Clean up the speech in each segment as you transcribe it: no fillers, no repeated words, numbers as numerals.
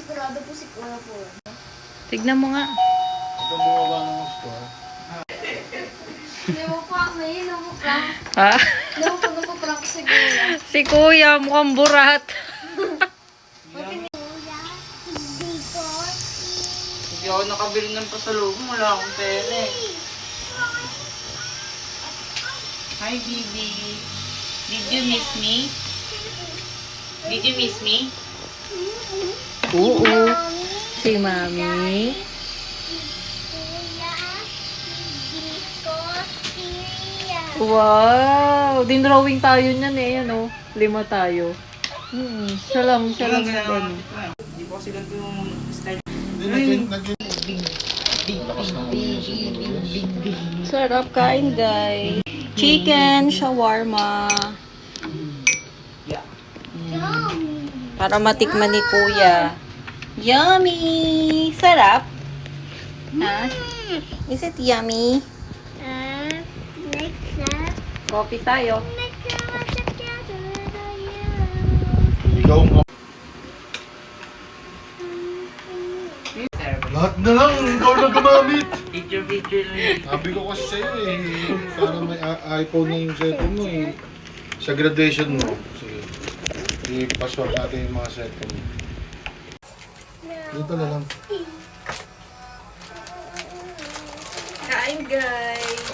sigurado po si Kuya po. Tignan mo nga. Ito bumaba ng gusto. Hindi mo pa may namuprank. Ha? Namuprank si Kuya. Si Kuya, mukhang burat. Hindi ako nakabili ng pasalubong, wala akong pera eh. Hi, baby. Did you miss me? Did you miss me? Oo. Si Mami. Wow! Din-drawing tayo niyan eh, ano? 5 tayo. Siya lang ano. Hindi ko kasi ganito yung style. Sarap kain, guys. Chicken shawarma. Yeah. Para matikman ni Kuya. Yummy! Sarap. Ha? Is it yummy? Coffee tayo. Ikaw nga. Lahat na lang, ikaw na gumamit. Picture lang. Sabi ko kasi sa'yo eh, para may iPhone na yung cellphone mo eh. Sa graduation mo. Sige. I-password natin yung mga cellphone mo. Dito na lang. Kain, guys.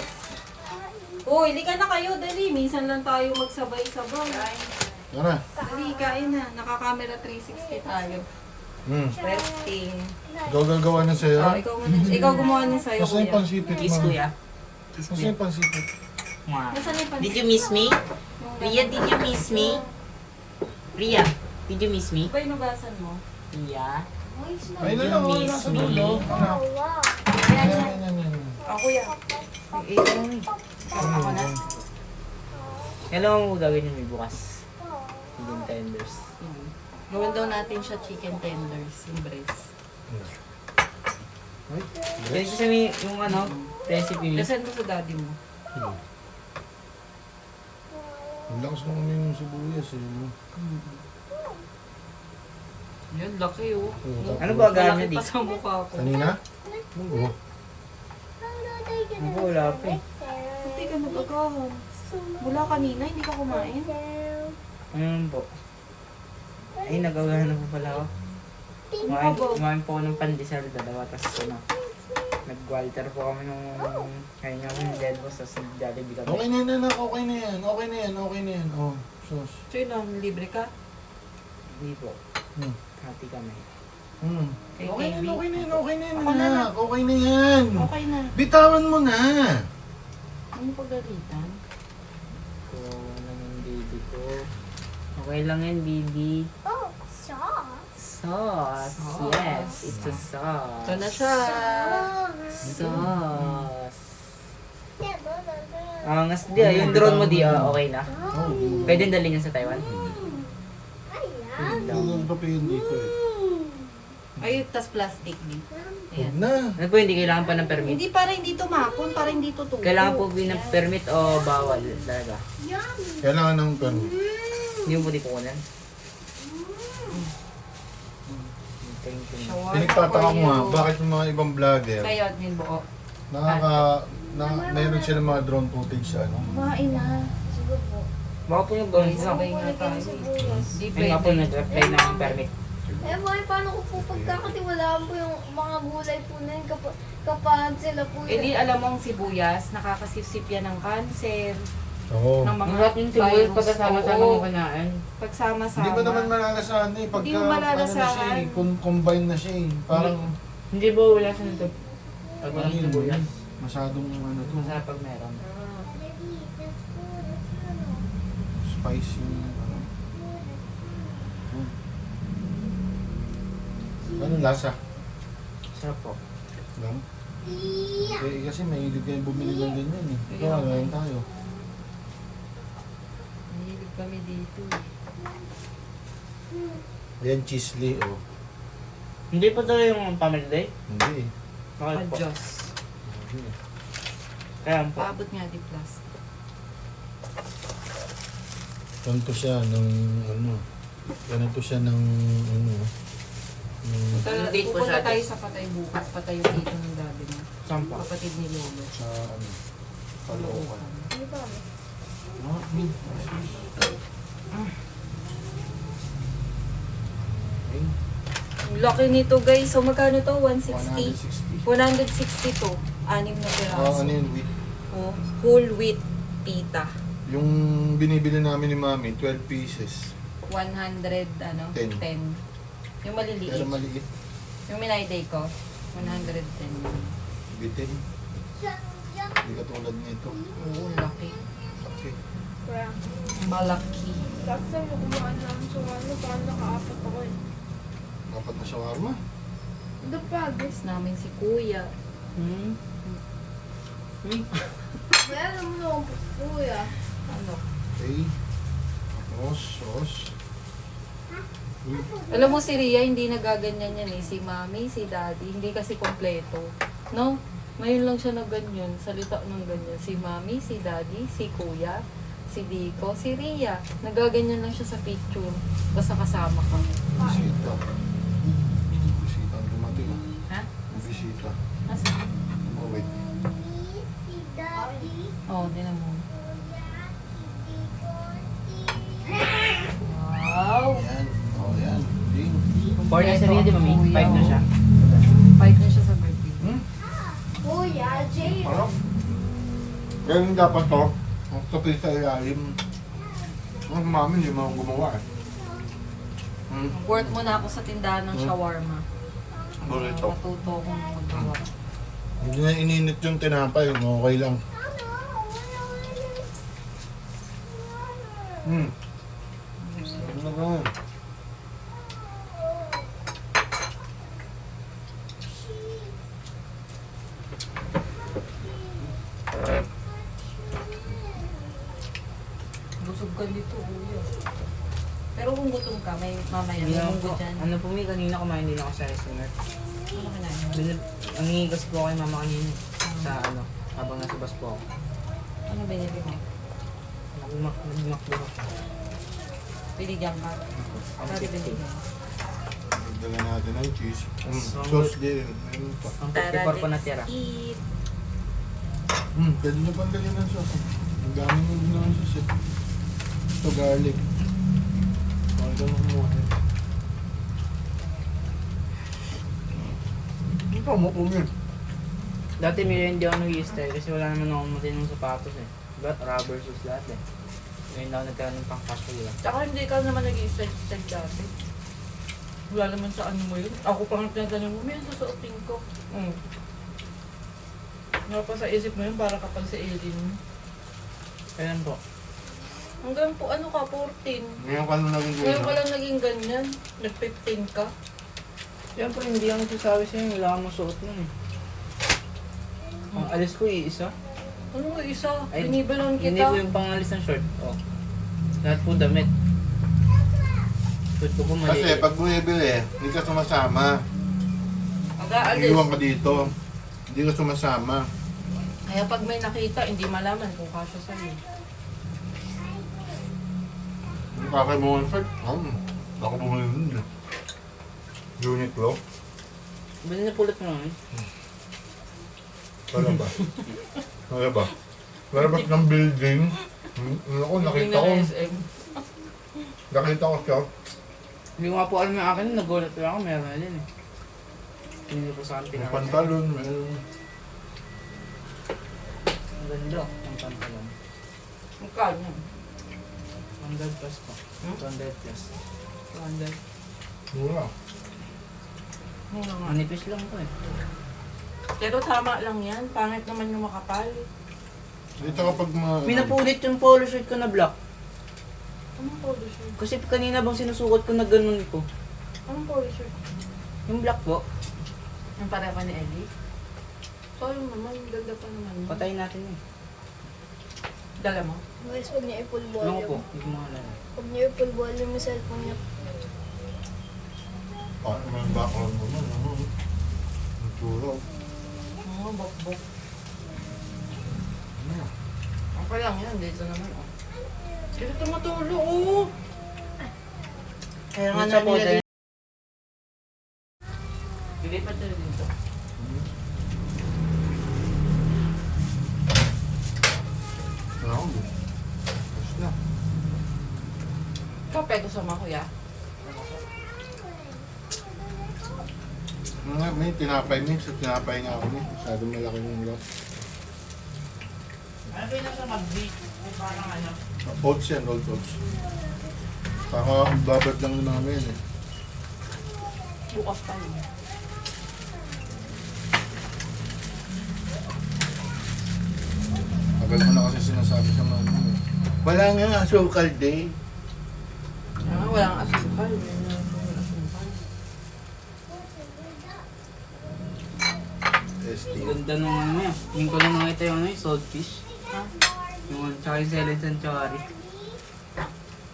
Uy, hindi ka na kayo. Dali, minsan lang tayo magsabay-sabay. Tara. Dali, kain na. Naka-camera 360 tayo. Resting. Ikaw gagawa na sa'yo. Oh, ikaw muna. Ikaw gumawa niya sa'yo, Kasi yung Kuya. pansipit Kiss mo. kuya. Kasi yung pansipit. Mwah. Nasaan yung pansin? Did you miss me? Ria, did you miss me? Ria, did you miss me? Iba yung nugasan mo. Ria? Ayun na lang, Miss nasa me. dulo. Ayan, Yan. oh, Kuya. Ako na. Kailangan mo gawin yun may bukas. Chicken tenders. Gawin daw natin siya chicken tenders, yung breast. Yan kasi may yung ano, recipe mo. Nasaan mo sa daddy mo? Ang lakas mo kami yung sibuyas eh. No? Yan, laki oh. Ano ba gano'n Malaki di? pa sa mukha ko. Kanina? Oo. Ako wala pa eh. Hindi ka nag-agahan. Mula kanina, hindi ka kumain. Ano po? Ay, nagawin na po pala ako. Kumain po ako ng pandesal, dalawa, tapos ano. Nag-walter po kami nung kaya niya akong dead boss, tapos nag-jollibee kami. Okay na yan, anak. Okay na yan. Okay na yan. Okay na yan. Oh, sus. So yun lang, libre ka? Hindi po. Hmm. Hati kami. Kay Okay na KB. yan. Okay na yan. Okay na yan, Ako na anak. Okay na yan. Okay na. Bitawan mo na. Ano pagalitan? Ko lang yung baby ko. Okay lang yan, baby. Sauce. Yes, it's a sauce. Ito na siya. Sauce. Angas di yung drone mo di, okay na? Oh, Pwede dalhin yan sa Taiwan? hindi na papihin dito eh. Ay, tas plastic din. Huwag Ayan. na. Ano po, hindi kailangan pa ng permit? Hindi para hindi tumapon, para hindi tutubo. Kailangan po ng permit o bawal talaga? Kailangan ng permit. Hindi mo po di kukunan? Thank you. Shawarma Pinagtataka for mo nga, you. bakit yung mga ibang vlogger, Sa'yo, admin buo. meron sila mga drone footage sa ano? Kumain na. Baka po yung gawin Ay, ko. sabay nga tayo. Hindi Ayun nga po, pwede. nag-apply ng permit. Eh, boy, paano ko po pagkakatiwalaan po yung mga gulay po na yun kapag sila po Eh di alam mong sibuyas, nakakasipsip yan ng cancer, Oo. ng mga Masarap yung sibuyas virus. pagkasama-sama Oo. mo kanain. Pagsama-sama. Hindi mo naman malalasahan eh. Pagka, Hindi mo malalasahan. Ano na siya eh, combine na siya eh. Parang, Hindi ba wala sa nito? Pag walang yun, sibuyas. masyadong ano to, Masarap pag meron. spicy. Ano. Anong lasa? Sarap po. Lang? Kasi mahilig kayo bumili ng ganyan eh. Ito, Kaya, ngayon tayo. Mahilig kami dito. Yan, chisli oh. Hindi pa talaga yung family day? Hindi eh. Bakit po? Adjust. Hindi eh. Kaya po. Paabot nga di plastic. Ganito siya ng ano. Ganito siya ng ano. Ng Date po Pupunta siya. tayo sa Patay bukas. Patay yung dito ng daddy mo. Saan po? Kapatid ni Lolo. Sa ano? Caloocan. Ano ba? Ang laki nito guys. So magkano to? 160? 160. 162. 6 na piraso. Ano yun, wheat? Oh, whole wheat pita. Yung binibili namin ni Mami, 12 pieces. 100, ano? 10. 10. Yung maliliit. Pero maliit. Yung minayday ko, 110. Bitin. Hindi katulad nito. Oo, laki. Okay. Kaya, Malaki. last time na kumain namin sa ano, parang nakaapat ako eh. Dapat na shawarma. The pag. Guys namin si Kuya. Hmm. Kaya alam mo naman po, kuya. Ano? Okay. Tapos, sauce. Alam mo si Ria, hindi nagaganyan yan eh. Si Mami, si Daddy, hindi kasi kompleto. No? Ngayon lang siya na ganyan. Salita ng ganyan. Si Mami, si Daddy, si Kuya, si Dico, si Ria. Nagaganyan lang siya sa picture. Basta kasama ka. Bisita. Bisita ang dumating. Ha? Bisita. Asa? Oh, wait. Oo, din mo. Wow! Yan. Oh, yan. Ding. 4 na si Ria, di ba, Mami? 5 na siya. 5 na siya sa birthday. Kuya, Jay. Parang. Ganyan dapat to. Ang kapit sa ilalim. Ang Mami, hindi mo gumawa eh. Work mo na ako sa tindahan ng shawarma. Burrito. Matuto akong magawa. Hindi na ininit yung tinapay. Okay lang. Ano ba? Busog ka dito, kuya. Pero kung gutom ka, may mamaya, Hindi may na munggo po. dyan. Ano po, May? Kanina kumain din ako sa restaurant. Ano kinain mo? Ang hihigas po kay mama kanina. Sa ano, habang nasa bus po ako. Ano binili mo? Nagmak po ako. Binigyan ka? Ang Sorry, binigyan. Dala natin ng cheese. So, Sauce din. Meron pa. Ang 54 po natira. eat. Pwede na pang lagyan ng sauce. Ang dami mo din ng sauce eh. Ito garlic. Okay ka lang kumuha eh. Ikaw mo kumil. Dati hindi ako nag-i-style kasi wala naman akong matinong sapatos eh. But rubber shoes lahat eh. Ngayon ako nagkaroon ng pang-casual lang. Tsaka hindi ka naman nag-i-style dati. Wala naman sa ano mo yun. Ako pa nga tinatanong mo, may susuotin ko. Nga pa sa isip mo yun, para kapag sa 18. Kailan po? Hanggang po, ano ka, 14. Ngayon ka na naging Ngayon ka gano'n. lang naging ganyan. Nag-15 ka. Siyempre hindi ako nagsasabi sa'yo, wala akong masuot nun eh. Ang alis ko isa. Ano nga isa? Ay, Binibalon Hindi kita. po yung pangalis ng short. Oh. Lahat po damit. Suot ko po mali. Kasi pag bumibili, hindi ka sumasama. Mag-aalis. Iiwan ka dito. Hindi ka sumasama. Kaya pag may nakita, hindi malaman kung kasya sa'yo. Ang kakay mo ang shirt. Ako bumili nun eh. Uniqlo. Bili na pulot mo naman. Wala ba? Wala ba? Lalabas ng building. Ako, nakita ko. SM. Nakita ko siya. Hindi ko nga po alam yung akin, nagulat lang ako, meron na din eh. Hindi po sa akin May pinaka. pantalon, meron. Ang ganda, ang pantalon. Magkano? 100 plus po. 200 plus. 200. Mura. Mura nga. Manipis lang po eh. Pero tama lang yan. Pangit naman yung makapal. Dito kapag May napulit yung polo shirt ko na black. Anong polo shirt? Kasi kanina bang sinusukat ko na ganun ko. Anong polo shirt? Yung black po, Yung pareho pa ni Ellie? Sayang naman. Ganda pa naman. patayin natin eh. Dala mo? Guys, huwag niya i-full Ano po, volume. hindi ko mahalala. Huwag niya i-full volume yung cellphone niya. may background mo man. Ang turo. Oo, bok-bok. Okay lang yan. Dito naman. Oh. Dito tumutulo. Oh! Kaya nga Minsan po, namin lagay. Lilipat siya dito. Ano? Ayos na. Kape gusto mo, kuya? Ano nga, may tinapay mo. Sa tinapay nga ako niya. Masyadong malaki yung lot. Ano ba yung nasa mag-beat? May parang ano? Oats yan, rolled oats. Baka babad lang namin eh. Bukas pa yun. Tagal mo na kasi sinasabi sa mga ano eh. Wala nga asukal day. Ah, walang asukal. Walang asukal. SD. Ganda nung ano yan. Yung ko lang nakita yung ano yung saltfish. Ha? Yung tsaka yung Celine Sanchari.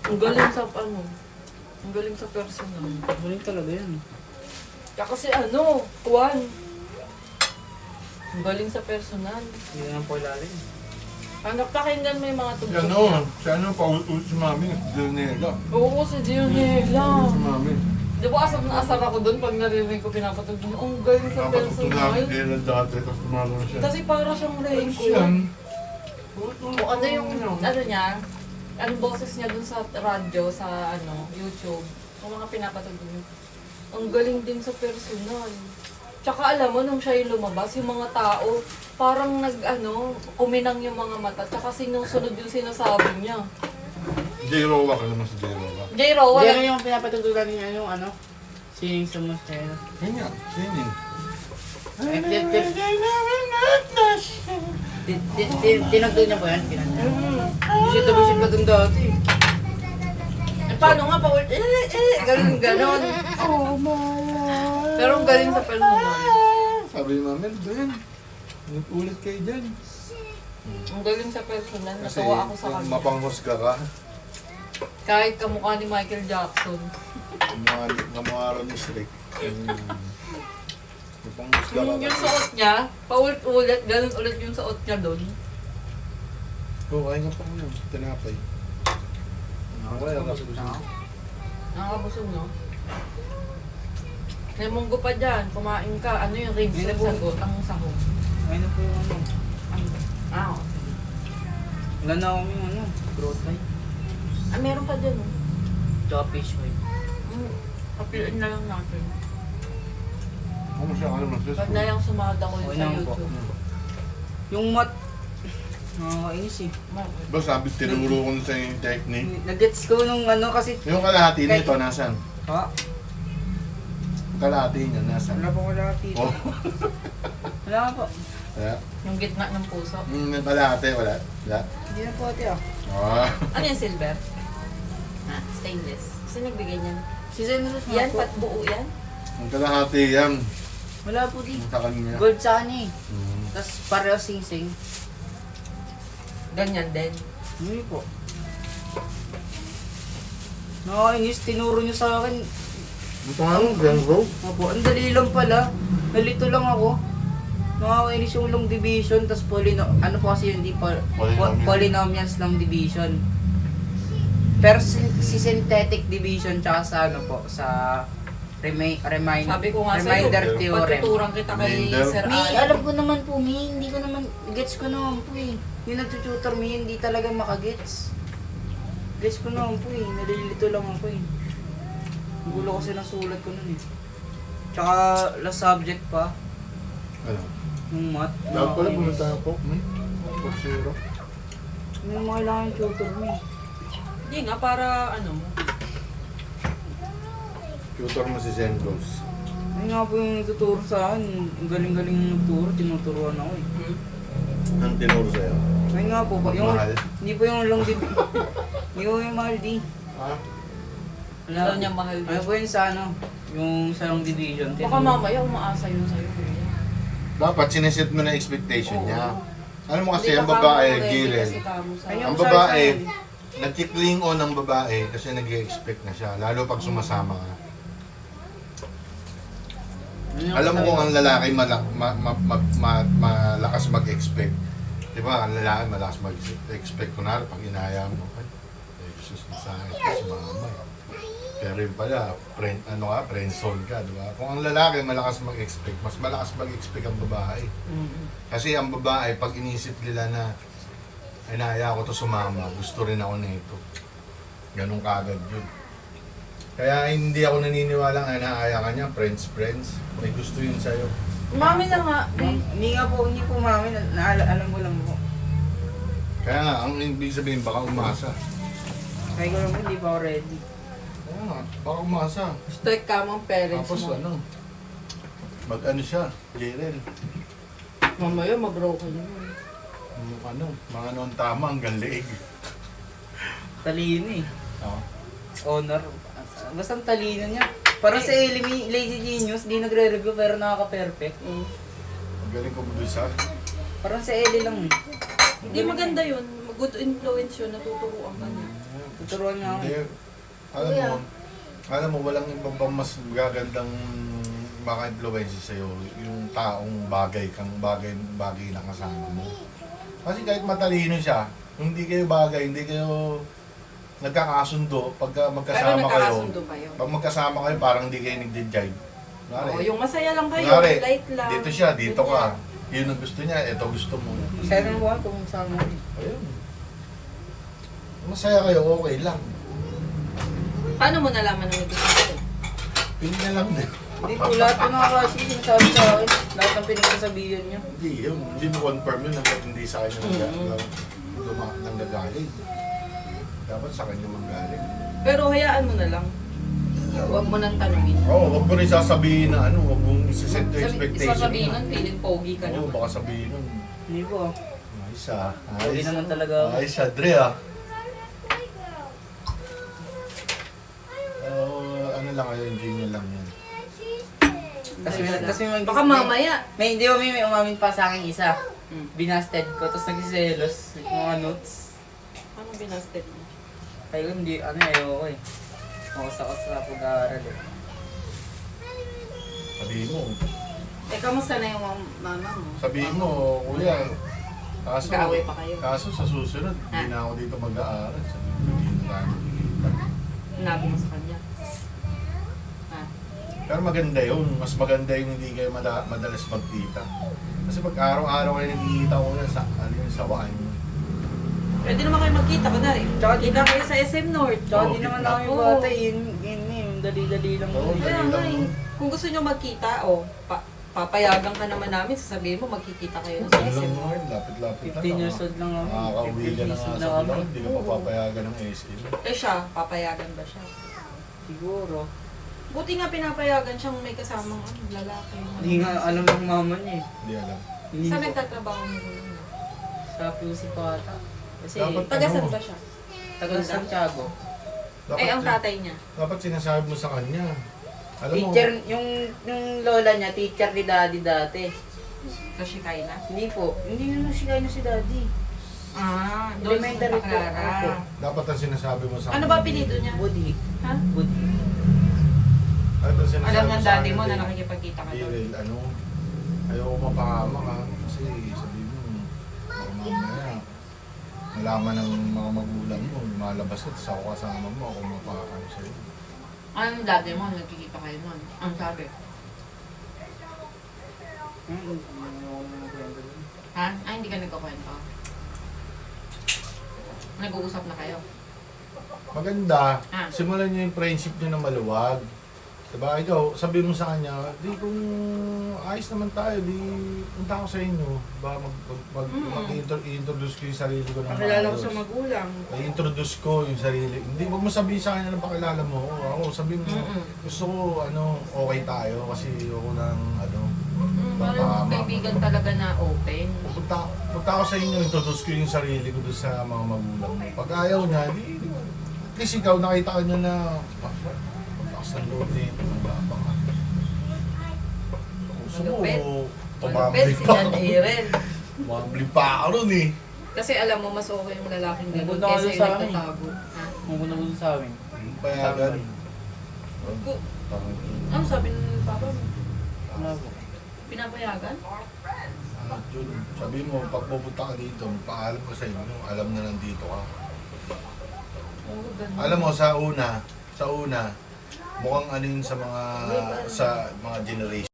Ang galing sa ano? Ang galing sa personal. Galing talaga yan. Kaya kasi ano, Juan. Ang galing sa personal. Hindi na po ilalim. Hanap pakinggan mo yung mga tugtog Ano, niya. siya ano, paulit-ulit si mami. Dionela. Oo, si Dionela. Si mami. Di ba asar na asar ako doon pag naririnig ko pinapatugtog niya. Ang galing sa Napatuto namin personal. din ang dati, tapos tumalo na siya. Kasi para siyang Reiko. Yan. O ano yung, ano niya, ang boses niya dun sa radyo, sa ano, YouTube. Yung mga pinapatugtog niya. Ang galing din sa personal. Tsaka alam mo, nung siya yung lumabas, yung mga tao, parang kuminang yung mga mata. Tsaka sinusunod yung sinasabi niya. J-Rowa ka naman si J-Rowa. J-Ro, Wala wala. yung pinapatutugan niya yung ano? Singing sa Mustero. Yan nga, singing. Tinagdo niya po yan? Bisit na bisit pa dun dati. Eh, paano nga pa ulit? Ganun, ganon. Pero ang galing sa personal. Sabi ni mami, Ben, ulit kayo dyan. Ang galing sa personal. Kasi Natuwa ako sa kung kanya. mapanghusga ka, Kahit kamukha ni Michael Jackson. kamukha rin ni Shrek. Mapanghusga ka. Yung suot niya, paulit-ulit, ganun ulit yung suot niya doon. Oo, kaya nga pa ko yun. Tinapay. Okay, Nakakabusog, no? May munggo pa dyan, kumain ka. Ano yung ribs Hindi na ng po. sagot? Ang sahog. Ayun na po yung ano. Ano? Ah, okay. Wala na akong yung ano, growth line. Ah, meron pa dyan, oh. Tsaka fish oil. Kapilaan na lang natin. Ano siya, ano mas Pag na lang sumahod ako yun Okay sa naman po. YouTube. Yung mat, nakakainis eh. Bakit? Ba sabi, tinuro ko na sa yung technique. Nag-gets ko nung ano kasi, Yung kalahati nito, nasan? ha? Kalahati niya, nasan? Wala po wala dito. Oh, Wala nga po. wala. Yung gitna ng puso. Yung kalahati, wala. Wala. Hindi na po ate ah. Ah. Ano yung silver? Ah, stainless. Kasi nagbigay niyan. Si Zenros nga Yan, po. pat buo yan. Yung kalahati yan. Wala po di. Yung sa kanya. Gold sa kanya eh. Hmm. Tapos pareho sing-sing. Ganyan din. Hindi po. Nakakainis, tinuro niyo sa akin. Ito nga mo, Grand Road. Opo, ang dali lang pala. Nalito lang ako. Nakakainis yung long division, tapos ano po kasi yun, di Polynomial. polynomials long division. Pero si synthetic division tsaka sa ano po, sa Sabi ko nga sa'yo, reminder theorem. pagtuturang kita kay Reminder. Sir May, Ali. alam ko naman po, may hindi ko naman, gets ko naman po eh. Yung nagtututor may hindi talaga makagets. Gets ko naman po eh, nalilito lang ako eh. Ang gulo kasi ng sulat ko nun eh. Tsaka last subject pa, Ano? yung math. Dapat pala pumunta ng Coke, may. Coke Zero. Hindi mo kailangan yung tutor mo eh. Hindi nga, para ano mo. Tutor mo si Zendos. Ayun nga po yung nagtuturo sa akin. Ang galing-galing yung nagturo, tinuturuan ako eh. Ang tinuro sa'yo. Ayun nga po, yung, Mahal. hindi po yung long dib... Hindi po yung mahal di. Ha? Ayaw niya mahal Ano din. po yun sa ano? Yung sa long division. Baka mamaya umaasa yun sa'yo. kuya. Dapat sineset mo na expectation niya. Alam mo kasi, Hindi ang ka babae, kamo ready gilid. kasi kamo sa- Ayun. Ang Sorry, babae, sorry. nagkikling on ang babae kasi nag-expect na siya. Lalo pag sumasama ka. Alam mo kung ang lalaki malakas mag-expect. Di ba? Ang lalaki malakas mag-expect. Kunwari, pag inaya mo, ay, Jesus na sa akin, si mama. Pero yun pala, friend zone ka, di ba? Kung ang lalaki malakas mag-expect, mas malakas mag-expect ang babae. Kasi ang babae, pag inisip nila na ay naya ko to sumama, gusto rin ako nito. Ganun kagad yun. Kaya hindi ako naniniwala na naaya ka niya, friends. May gusto yun sa'yo. Mami na nga. Hindi po mami, alam ko lang po. Kaya nga, ang ibig sabihin, baka umasa. Kaya ko lang po, hindi pa ako ready. Oo nga, baka umasa. Strict ka mong parents Tapos mo. mag-ano siya, Jerel. Mamaya mag-broken yun. Mga noon tama, hanggang leeg. Talino eh. Oo. Honor. Basta ang talino niya. Parang sa Elimi, Lazy Genius, di nagre-review pero nakaka-perfect. Ang galing ko sa. Parang sa Eli lang eh. Hindi maganda yun. Good influence yun. Natuturuan ka niya. Tuturuan nga ako. Hindi, alam mo, walang ibang pang mas gagandang maka-influence sa'yo. Yung taong bagay na kasama mo. Kasi kahit matalino siya, hindi kayo bagay, hindi kayo nagkakasundo pagka Pero magkasama kayo. nagkakasundo kayo. Pag magkasama kayo, parang hindi kayo nagdi-jive. Oo, yung masaya lang kayo. Kunwari, Light lang. dito siya, dito ka. Yun ang gusto niya, ito gusto mo. Masaya naman po kung sama ko. Ayun. Masaya kayo, okay lang. Paano mo nalaman na may gusto kayo? Pili na lang din. Hindi po, lahat po mga kasi sinasabi sa akin. Lahat ng pinagsasabihan niya. Hindi mo confirm yun hanggang hindi sa kanya nanggagaling. Dapat sa kanya manggaling. Pero hayaan mo na lang. Huwag mo nang tanungin. Oo, wag mo rin sasabihin na ano, wag mong isa-set your expectation. Sasabihin nun, feeling pogi ka Oo, naman. baka sabihin nun. Hindi po. Ayos ah. Hindi naman talaga ako. Ayos ah, Dre ah. Ano lang kayo, enjoy nyo lang yan. Kasi Baka mamaya. Hindi mo may umamin pa sa akin isa. Binasted ko, tapos nagsiselos. Mga notes. Ano binasted mo? Kaya ko hindi, ayoko eh. Ako sa pag-aaral eh. Sabihin mo. Kamusta na yung mama mo? Sabihin mo, kuya. Kaso, Magkaaway pa kayo? Kaso sa susunod, hindi na ako dito mag-aaral. Sabihin mo, hindi na tayo magkikita. Sinabi mo sa kanya. Pero maganda yun. Mas maganda yung hindi kayo madalas magkita. Kasi pag araw-araw kayo nagkikita ko na sa, sawaan nyo. Pwede naman kayo magkita ka na rin. Kita kayo sa SM North. Tsaka Oo, di naman gitna. ako yung bata eh. Yung dali-dali lang. Oo, po. Kaya dali nga lang. eh. Kung gusto nyo magkita, papayagan ka naman namin, sasabihin mo magkikita kayo sa Yun lang SM mo, North. lapit-lapit 15 years old lang ako. Makakauwi ka na nga sa Bulacan, hindi ka papapayagan ng SM. Eh siya, papayagan ba siya? Siguro. Buti nga pinapayagan siyang may kasamang lalaki. Hindi nga alam ng mama niya eh. Hindi alam. Hindi Saan ko. nagtatrabaho mo rin? Sa QC pa ata. Kasi Dapat- Taga-saan ba siya? taga Santiago. Dapat, Eh, ang tatay niya. dapat sinasabi mo sa kanya. Alam mo, Teacher, yung lola niya, teacher ni daddy dati. Sa Shikaina? Hindi po. Hindi na nasikay na si daddy. Ah, doon sa Elementary Santa po. Clara. Opo. dapat ang sinasabi mo sa Ano ba apelido niya? Budhi. Ha? Budhi. Dapat ang sinasabi Alam ng sa daddy kanya, mo na Dave, nakikipagkita ka doon. Irel, ayaw ko mapahama ka. Kasi sabi mo, baka mamaya, malaman ng mga magulang mo, malabas ka, tapos ako kasama mo, ako mapahama sa'yo. Anong daddy mo? Nagkikita kayo nun? Ang sabi? Ha? Ay, hindi ka nagkakwento. Nag-uusap na kayo. Maganda, Ah. simulan niyo yung friendship niyo na maluwag. Diba, ikaw, sabi mo sa kanya, di kung ayos naman tayo, di punta ako sa inyo. Ba, mag-introduce ko yung sarili ko ng Pakilala ko maayos. sa magulang. I-introduce ko yung sarili. Hindi, wag mo sabihin sa kanya na pakilala mo. Ako, sabihin mo, gusto ko, okay tayo kasi ako ng, Parang kaibigan talaga na open. punta ako sa inyo, introduce ko yung sarili ko doon sa mga magulang mo. Pag ayaw niya, di at least ikaw nakita ka niya na, lakas ng loob nito, magabang ka. Gusto mo, Malupit. tumambling Malupit si pa John ako. Aaron. Tumambling pa ako nun eh. Kasi alam mo, mas okay yung lalaking ganun Pupunta ka kesa doon yung sa akin. nagtatago. Ha? Pumunta ko sa amin. Payagan. Gu- Ano sabi ng papa mo? Wala po. Pinapayagan? Yun, sabi mo, pag pupunta ka dito, paalam ko sa inyo, alam na nandito ka. Oo, ganun. Alam mo, sa una, mukhang ano yun sa mga generation.